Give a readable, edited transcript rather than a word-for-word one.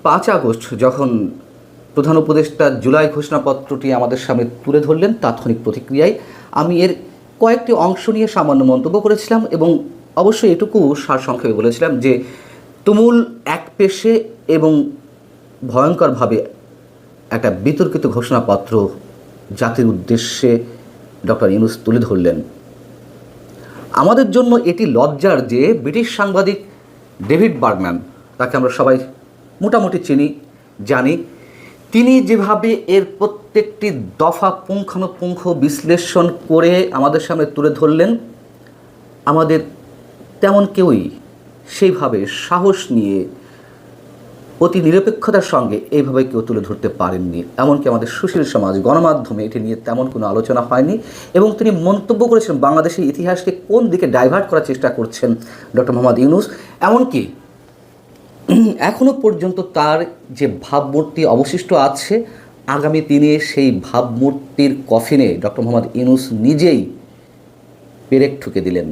5 August যখন প্রধান উপদেষ্টা জুলাই ঘোষণাপত্রটি আমাদের সামনে তুলে ধরলেন, তাৎক্ষণিক প্রতিক্রিয়ায় আমি এর কয়েকটি অংশ নিয়ে সামান্য মন্তব্য করেছিলাম এবং অবশ্যই এটুকু সারসংক্ষেপে বলেছিলাম যে তুমুল একপেশে এবং ভয়ঙ্করভাবে একটা বিতর্কিত ঘোষণাপত্র জাতির উদ্দেশ্যে ডক্টর ইউনূস তুলে ধরলেন। আমাদের জন্য এটি লজ্জার যে ব্রিটিশ সাংবাদিক ডেভিড বার্গম্যান, তাকে আমরা সবাই মোটামুটি চিনি জানি, তিনি যেভাবে এর প্রত্যেকটি দফা পুঙ্খানুপুঙ্খ বিশ্লেষণ করে আমাদের সামনে তুলে ধরলেন, আমাদের তেমন কেউই সেইভাবে সাহস নিয়ে অতি নিরপেক্ষতার সঙ্গে এইভাবে কেউ তুলে ধরতে পারেননি। এমনকি আমাদের সুশীল সমাজ, গণমাধ্যমে এটি নিয়ে তেমন কোনো আলোচনা হয়নি এবং তিনি মন্তব্য করেছেন বাংলাদেশের ইতিহাসকে কোন দিকে ডাইভার্ট করার চেষ্টা করছেন ডক্টর মোহাম্মদ ইউনূস। এমনকি এখনও পর্যন্ত তার যে ভাবমূর্তি অবশিষ্ট আছে, আগামী দিনে সেই ভাবমূর্তির কফিনে ডক্টর মোহাম্মদ ইউনূস নিজেই পেরেক ঠুকে দিলেন।